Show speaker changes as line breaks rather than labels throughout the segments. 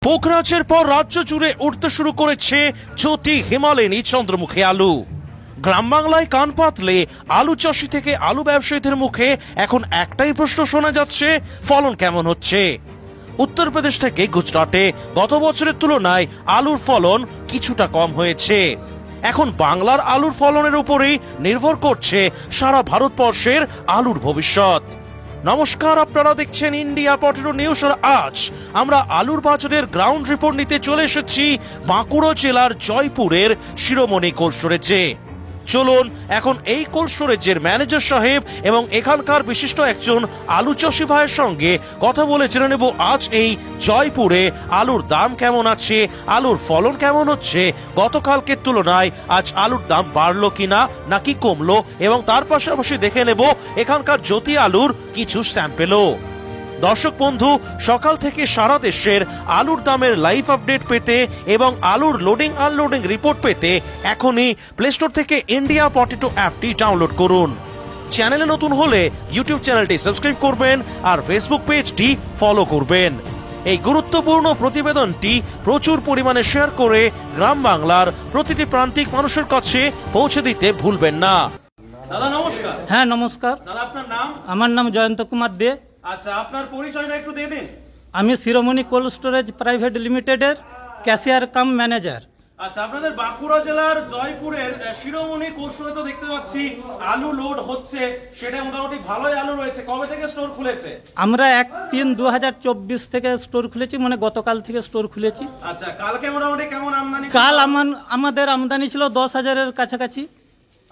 পোখরাজের পর রাজ্য জুড়ে উঠতে শুরু করেছে জ্যোতি হিমালয়নী চন্দ্রমুখী আলু। গ্রাম বাংলায় কান পাতলে আলু চাষি থেকে আলু ব্যবসায়ীদের মুখে এখন একটাই প্রশ্ন শোনা যাচ্ছে, ফলন কেমন হচ্ছে। উত্তরপ্রদেশ থেকে গুজরাটে গত বছরের তুলনায় আলুর ফলন কিছুটা কম হয়েছে। এখন বাংলার আলুর ফলনের উপরেই নির্ভর করছে সারা ভারতবর্ষের আলুর ভবিষ্যৎ। নমস্কার, আপনারা দেখছেন ইন্ডিয়া পটেটো নিউজ। আজ আমরা আলুর বাজারের গ্রাউন্ড রিপোর্ট নিতে চলে এসেছি বাঁকুড়া জেলার জয়পুরের শিরোমণি কোল্ড স্টোরেজে। চলুন এখন এই কোল্ড স্টোরেজের ম্যানেজার সাহেব এবং এখানকার বিশিষ্ট একজন আলু চাষি ভাইয়ের সঙ্গে কথা বলে জেনে নেব আজ এই জয়পুরে আলুর দাম কেমন আছে, আলুর ফলন কেমন হচ্ছে, গতকালকের তুলনায় আজ আলুর দাম বাড়লো কিনা নাকি কমলো, এবং তার পাশাপাশি দেখে নেব এখানকার জ্যোতি আলুর কিছু স্যাম্পেলও। দর্শক বন্ধু, সকাল থেকে সারা দেশের আলুর দামের লাইভ আপডেট পেতে এবং আলুর লোডিং আনলোডিং রিপোর্ট পেতে এখনই প্লে স্টোর থেকে ইন্ডিয়া পটেটো অ্যাপটি ডাউনলোড করুন। চ্যানেলে নতুন হলে ইউটিউব চ্যানেলটি সাবস্ক্রাইব করবেন আর ফেসবুক পেজটি ফলো করবেন। এই গুরুত্বপূর্ণ প্রতিবেদনটি প্রচুর পরিমাণে শেয়ার করে গ্রাম বাংলার প্রতিটি প্রান্তিক মানুষের কাছে পৌঁছে দিতে ভুলবেন না। দাদা নমস্কার।
হ্যাঁ নমস্কার।
দাদা আপনার নাম?
আমার নাম জয়ন্ত কুমার দে।
আচ্ছা, আপনার পরিচয়টা একটু দিয়ে দিন।
আমি শিরোমণি কোল্ড স্টোরেজ প্রাইভেট লিমিটেডের ক্যাশিয়ার কাম ম্যানেজার।
আচ্ছা, আপনাদের বাঁকুড়া জেলার জয়পুরের শিরোমণি কোল্ড স্টোরে তো দেখতে পাচ্ছি আলু লোড হচ্ছে, সেটা মোটামুটি ভালোই আলু রয়েছে। কবে থেকে স্টোর খুলেছে?
আমরা 1-3-2024 থেকে স্টোর খুলেছি, মানে গতকাল থেকে স্টোর খুলেছি।
আচ্ছা, কালকে মোটামুটি কেমন আমদানি?
কাল আমাদের আমদানি ছিল 10,000-এর কাছাকাছি।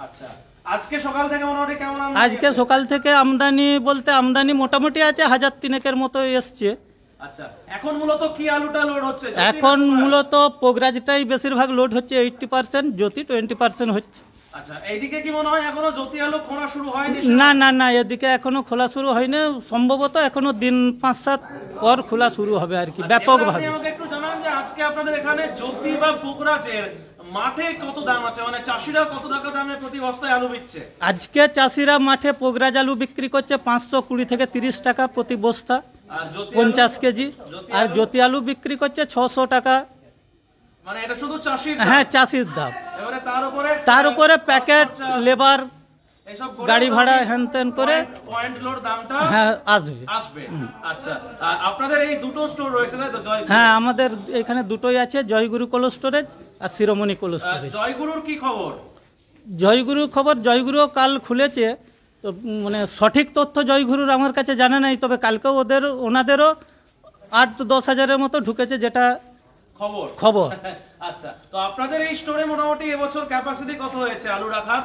আচ্ছা, আজকে সকাল থেকে মোটামুটি কেমন আমদানি?
আজকে সকাল থেকে আমদানি বলতে আমদানি মোটামুটি আছে 1,000-3 মতো এসছে।
আচ্ছা, এখন মূলত কি আলুটা লোড হচ্ছে?
এখন মূলত পোগরাজটাই বেশিরভাগ লোড হচ্ছে, 80%, জ্যোতি 20% হচ্ছে।
আচ্ছা, এইদিকে কি মনে হয় এখনো জ্যোতি আলু খোলা শুরু হয়নি?
না, এদিকে এখনো খোলা শুরু হয়নি, সম্ভবত এখনো দিন 5-7 পর খোলা শুরু হবে আর কি, ব্যাপকভাবে।
আমাকে একটু জানান যে আজকে আপনাদের এখানে জ্যোতি বা পোগরাজের মাঠে কত দাম আছে, মানে চাষিরা কত টাকা দামে প্রতি বস্তায় আলু বিকছে?
আজকে চাষিরা মাঠে পোগরাজ আলু বিক্রি করছে 520 থেকে 30 টাকা প্রতি বস্তা, 50 কেজি। আর জ্যোতি আলু বিক্রি করছে 600 টাকা।
মানে এটা শুধু চাষির?
হ্যাঁ, চাষির দাম।
এবারে
তার উপরে প্যাকেট, লেবার, গাড়ি ভাড়া হ্যান ত্যান করে
পয়েন্ট লোড দামটা
হ্যাঁ আসবে।
আচ্ছা, আপনাদের এই দুটো স্টোর রয়েছে তাই তো?
হ্যাঁ, আমাদের এখানে দুটোই আছে, জয়গুরু কোল্ড স্টোরেজ আর শিরোমণি কোল্ড স্টোরেজ।
জয়গুরুর কি খবর?
জয়গুরু কাল খুলেছে, তো মানে সঠিক তথ্য জয়গুরুর আমার কাছে জানা নাই, তবে কালকেও ওনাদেরও 8-10 হাজারের মতো ঢুকেছে, যেটা খবর।
আচ্ছা, তো আপনাদের এই স্টোরে মোটামুটি এবছর ক্যাপাসিটি কত হয়েছে আলু রাখার?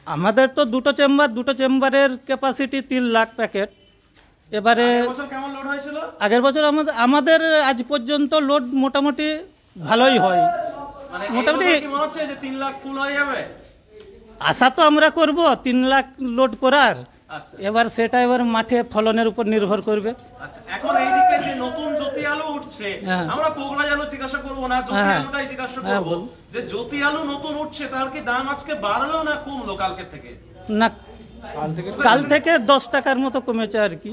আমাদের তো দুটো চেম্বারের ক্যাপাসিটি 3 লাখ প্যাকেট। এবারে
কেমন লোড হয়েছিল?
আগের বছর আমাদের আজ পর্যন্ত লোড মোটামুটি ভালোই হয়।
মানে মোটামুটি মনে হচ্ছে যে 3 লাখ ফুল হয়ে যাবে?
আশা তো আমরা করব 3 লাখ লোড করার।
আচ্ছা,
এবার সেটা মাঠে ফলনের উপর নির্ভর করবে।
আচ্ছা, এখন এইদিকে যে নতুন জ্যোতি আলু উঠছে, আমরা পোগরাজ আলু জিজ্ঞাসা করবো না, জ্যোতি আলুটাই জিজ্ঞাসা করবো যে জ্যোতি আলু নতুন উঠছে, তার কি দাম আজকে বাড়লো না কমলো কালকের থেকে?
না, কাল থেকে 10 টাকার মতো কমেছে আর কি।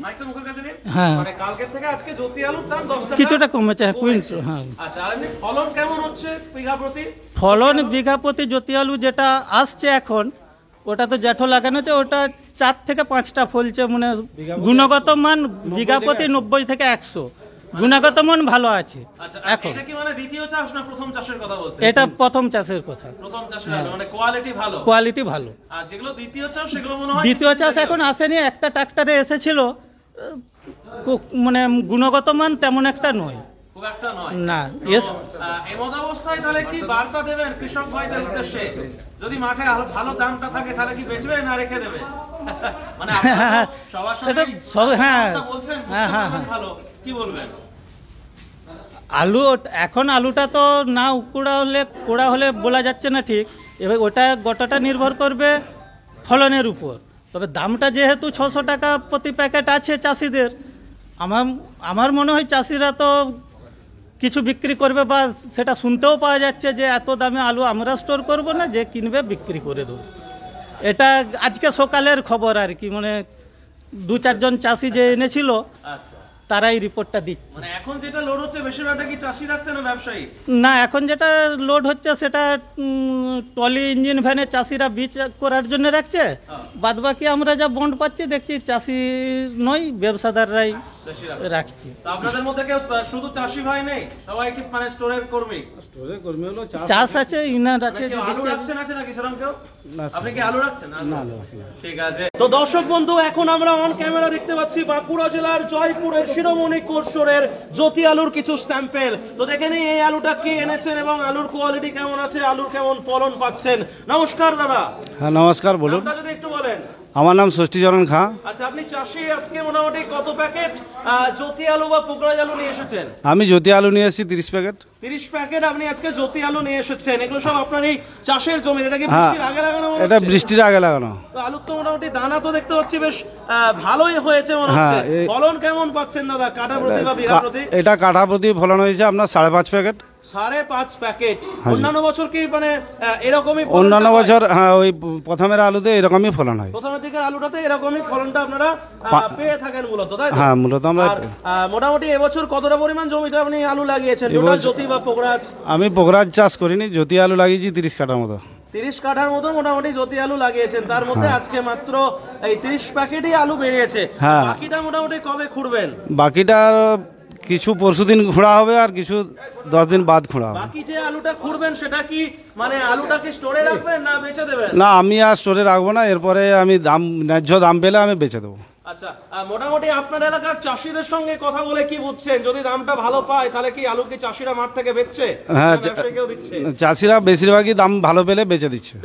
হ্যাঁ,
মানে কালকের থেকে আজকে জ্যোতি আলুর দাম 10 টাকা
কিছুটা কমেছে কুইন্টাল। হ্যাঁ।
আচ্ছা, আর এমনি ফলন কেমন হচ্ছে বিঘা প্রতি?
ফলন বিঘা প্রতি জ্যোতি আলু যেটা আসছে এখন, ওটা তো জ্যাঠো লাগানো আছে, ওটা 4 থেকে 5টা ফলছে, মানে গুণগত মান বিঘা প্রতি 90 থেকে 100, গুণগত মান ভালো আছে। এখন
এটা কি মানে দ্বিতীয় চাষ না প্রথম চাষের কথা বলছেন?
এটা প্রথম চাষের কথা।
প্রথম চাষের মানে কোয়ালিটি ভালো। আর যেগুলো দ্বিতীয় চাষ সেগুলো মনে হয়
দ্বিতীয় চাষ এখন আসেনি, একটা ট্রাক্টরে এসেছিল, মানে গুণগত মান তেমন একটা নয়,
খুব একটা নয়।
না,
এমন অবস্থায় তাহলে কি বার্তা দেবেন কৃষক ভাইদের উদ্দেশ্যে? যদি মাঠে ভালো দামটা থাকে তাহলে কি বেচবে না রেখে দেবে? মানে
সেটা সব, হ্যাঁ
বলছেন ভালো, কি বলবেন?
এখন আলুটা তো না কোড়া হলে বলা যাচ্ছে না ঠিক। এবার ওটা গোটাটা নির্ভর করবে ফলনের উপর। তবে দামটা যেহেতু 600 টাকা প্রতি প্যাকেট আছে চাষিদের, আমার মনে হয় চাষিরা তো কিছু বিক্রি করবে, বা সেটা শুনতেও পাওয়া যাচ্ছে যে এত দামে আলু আমরা স্টোর করব না, যে কিনবে বিক্রি করে দেবো। এটা আজকে সকালের খবর আর কি, মানে 2-4 জন চাষি যে এনেছিল, তারাই রিপোর্টটা দিচ্ছে।
মানে এখন যেটা লোড হচ্ছে বেশিরভাগটা কি চাষি রাখছে না ব্যবসায়ী?
না, এখন যেটা লোড হচ্ছে সেটা টলি ইঞ্জিন ভ্যানে চাষিরা বীজ করার জন্য রাখছে। বাদ বাকি আমরা যা বন্ড পাচ্ছি দেখছি চাষি নয়, ব্যবসাদাররাই রাখছি।
তো আপনাদের মধ্যে কেউ শুধু চাষি ভাই নেই, সবাই কি মানে স্টোরের কর্মী?
চাষ আছে, ইনার আছে।
কেউ আলু রাখছেন আছে নাকি সেরকম কেউ? আপনি কি আলু রাখছেন? না, ঠিক আছে। তো দর্শক বন্ধু, এখন আমরা অন ক্যামেরা দেখতে পাচ্ছি বাঁকুড়া জেলার জয়পুরের শিরোমণি কোর্সের জ্যোতি আলুর কিছু স্যাম্পেল। তো দেখে নিই এই আলুটা কি এনেছেন এবং আলুর কোয়ালিটি কেমন আছে, আলুর কেমন ফলন পাচ্ছেন। নমস্কার দাদা।
হ্যাঁ নমস্কার, বলুন।
নামটা যদি একটু বলেন।
আমার নাম ষষ্ঠীচরণ খাঁ।
আচ্ছা, আপনি চাষি, আজকে মোটামুটি কত প্যাকেট জ্যোতি আলু বা পোকরাজ আলু নিয়ে এসেছেন?
আমি জ্যোতি আলু নিয়ে এসেছি 30 প্যাকেট।
30 প্যাকেট আপনি আজকে জ্যোতি আলু নিয়ে এসেছেন। এগুলো সব আপনার এই চাষের জমি? এটা কি
হ্যাঁ,
বৃষ্টির আগে লাগানো?
এটা বৃষ্টির আগে লাগানো।
তো আলুর তো মোটামুটি দানা তো দেখতে পাচ্ছি বেশ ভালোই হয়েছে মনে হচ্ছে। ফলন কেমন পাচ্ছেন দাদা কাঠা প্রতি বা বিঘা প্রতি?
এটা কাঠা প্রতি ফলন হয়েছে আপনার 5.5 প্যাকেট।
5.5 প্যাকেট। অন্যান্য বছর কি মানে এরকমই?
অন্যান্য বছর হ্যাঁ, ওই প্রথমের আলুতে এরকমই ফলন হয়।
প্রথমের দিকের আলুটাতে এরকমই ফলনটা আপনারা পেয়ে থাকেন মূলত, তাই তো?
হ্যাঁ, মূলত আমরা
মোটামুটি এবছর কতটা পরিমাণ জমিতে আপনি আলু লাগিয়েছেন টোটাল জ্যোতি বা পোকরাজ?
আমি পোকরাজ চাষ করিনি, জ্যোতি আলু লাগিয়েছি 30 কাঠার মতো।
30 কাঠার মতো মোটামুটি জ্যোতি আলু লাগিয়েছেন। তার মধ্যে আজকে মাত্র এই 30 প্যাকেটই আলু বেরিয়েছে।
হ্যাঁ।
বাকিটা মোটামুটি কবে খুঁড়বেন?
বাকিটা কিছু পরশুদিন খোঁড়া হবে আর কিছু 10 দিন বাদ খোঁড়া হবে।
বাকি যে আলুটা খুঁড়বেন সেটা কি মানে আলুটা কি স্টোরে রাখবেন না বেচে দেবেন?
না, আমি আর স্টোরে রাখবো না, এরপরে আমি ন্যায্য দাম পেলে আমি বেচে দেবো।
আচ্ছা, মোটামুটি আপনার এলাকার চাষিদের সঙ্গে কথা বলে কি বুঝছেন? যদি দামটা ভালো পায় তাহলে কি আলু কি চাষিরা মাঠ থেকে বেচছে?
হ্যাঁ,
ব্যবসায়ীকেও দিচ্ছে?
চাষিরা বেশিরভাগই দাম ভালো পেলে বেচে দিচ্ছে।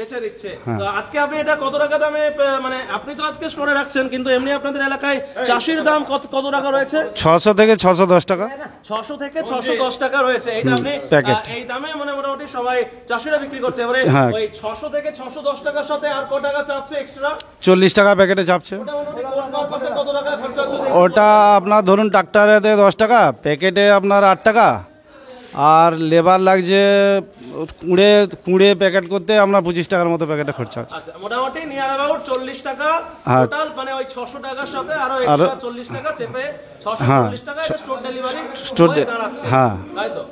তো আজকে আপনি এটা কত টাকা দামে মানে আপনি তো আজকে স্টোরে রাখছেন, কিন্তু এমনি আপনাদের এলাকায় চাষির দাম কত টাকা রয়েছে?
600 থেকে 610 টাকা।
600 থেকে 610 টাকা রয়েছে। এটা আপনি এই দামে মানে মোটামুটি সবাই চাষিরা বিক্রি করছে। এবারে ওই 600 থেকে 610 টাকার সাথে আর কত টাকা চাপছে এক্সট্রা?
40 টাকা প্যাকেটে চাপছে।
কত টাকা খরচা হচ্ছে?
ওটা আপনার ধরুন ট্রাক্টরেতে 10 টাকা, প্যাকেটে আপনার 8 টাকা, আর লেবার লাগছে কুড়ে প্যাকেট করতে আমরা 25 টাকার মতো প্যাকেটে খরচা আছে।
আচ্ছা, মোটামুটি নিয়ার অ্যাবাউট 40 টাকা টোটাল, মানে ওই 600 টাকার সাথে আরো এক্সট্রা 40 টাকা চেপে 640 টাকা এটা স্টোর ডেলিভারি দাঁড়াচ্ছে।
হ্যাঁ,
তাই তো?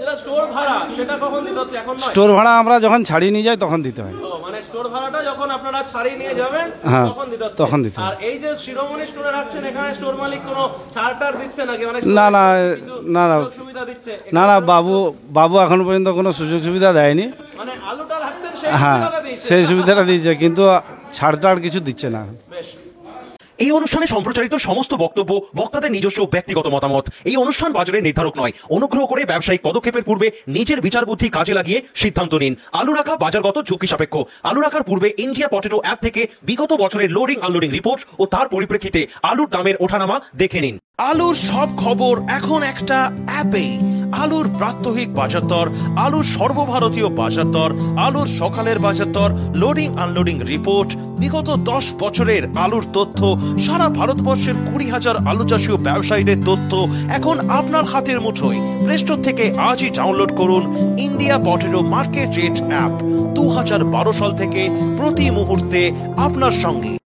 যেটা স্টোর ভাড়া সেটা কখন দিতে হচ্ছে? এখন নয়,
স্টোর ভাড়া আমরা যখন ছাড়িয়ে নিয়ে যাই তখন দিতে হয়।
মানে স্টোর ভাড়াটা যখন আপনারা ছাড়িয়ে নিয়ে যাবেন তখন দিতে হচ্ছে।
তখন দিতে হয়।
আর এই যে শিরোমণি স্টোরে রাখছেন, এখানে স্টোর মালিক কোনো ছাড় দিচ্ছে নাকি? মানে
না না না না
সুবিধা দিচ্ছে?
না না, বাবু এখনো পর্যন্ত কোনো সুযোগ সুবিধা দেয়নি।
মানে আলুটা রাখতেন সেই
হ্যাঁ,
সুবিধাটা দিচ্ছে?
সেই সুবিধাটা দিয়েছে, কিন্তু ছাড় কিছু দিচ্ছে না।
বেশ।
এই অনুষ্ঠানে সম্প্রচারিত সমস্ত বক্তব্য বক্তাদের নিজস্ব ব্যক্তিগত মতামত। এই অনুষ্ঠান বাজারের নির্ধারক নয়। অনুগ্রহ করে ব্যবসায়িক পদক্ষেপের পূর্বে নিজের বিচার বুদ্ধি কাজে লাগিয়ে সিদ্ধান্ত নিন। আলু রাখা বাজারগত ঝুঁকি সাপেক্ষ। আলু রাখার পূর্বে ইন্ডিয়া পটেটো অ্যাপ থেকে বিগত বছরের লোডিং আনলোডিং রিপোর্ট ও তার পরিপ্রেক্ষিতে আলুর দামের ওঠানামা দেখে নিন।
আলুর সব খবর এখন একটা অ্যাপে। আলুর প্রাত্যহিক বাজার দর, আলুর সর্বভারতীয় বাজার দর, আলুর সকালের বাজার দর, লোডিং আনলোডিং রিপোর্ট, বিগত 10 বছরের আলুর তথ্য, সারা ভারতবর্ষের 20,000 আলু চাষী ও ব্যবসায়ীদের তথ্য এখন আপনার হাতের মুঠোয়। প্লে স্টোর থেকে আজই ডাউনলোড করুন India potato market rate app. 2012 সাল থেকে প্রতি মুহূর্তে আপনার সঙ্গে।